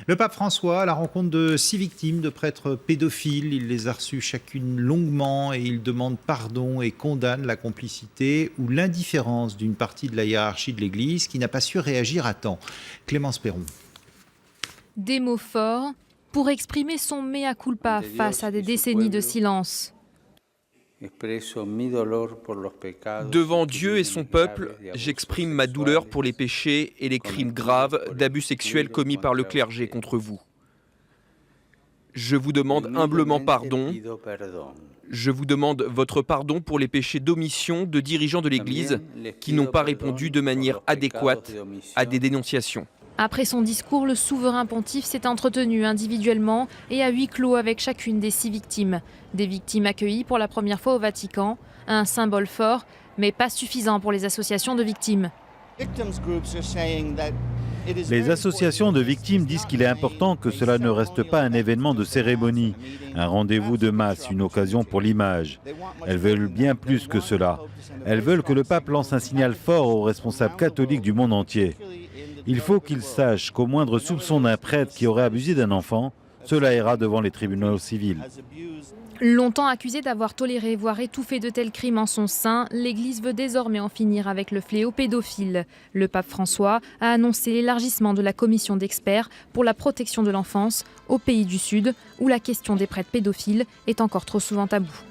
Le pape François à la rencontre de 6 victimes de prêtres pédophiles. Il les a reçues chacune longuement et il demande pardon et condamne la complicité ou l'indifférence d'une partie de la hiérarchie de l'Église qui n'a pas su réagir à temps. Clémence Perron. Des mots forts pour exprimer son mea culpa face à des décennies de silence. Devant Dieu et son peuple, j'exprime ma douleur pour les péchés et les crimes graves d'abus sexuels commis par le clergé contre vous. Je vous demande humblement pardon. Je vous demande votre pardon pour les péchés d'omission de dirigeants de l'Église qui n'ont pas répondu de manière adéquate à des dénonciations. Après son discours, le souverain pontife s'est entretenu individuellement et à huis clos avec chacune des 6 victimes. Des victimes accueillies pour la première fois au Vatican, un symbole fort, mais pas suffisant pour les associations de victimes. Les associations de victimes disent qu'il est important que cela ne reste pas un événement de cérémonie, un rendez-vous de masse, une occasion pour l'image. Elles veulent bien plus que cela. Elles veulent que le pape lance un signal fort aux responsables catholiques du monde entier. Il faut qu'ils sachent qu'au moindre soupçon d'un prêtre qui aurait abusé d'un enfant, cela ira devant les tribunaux civils. Longtemps accusée d'avoir toléré, voire étouffé de tels crimes en son sein, l'Église veut désormais en finir avec le fléau pédophile. Le pape François a annoncé l'élargissement de la commission d'experts pour la protection de l'enfance aux pays du Sud, où la question des prêtres pédophiles est encore trop souvent taboue.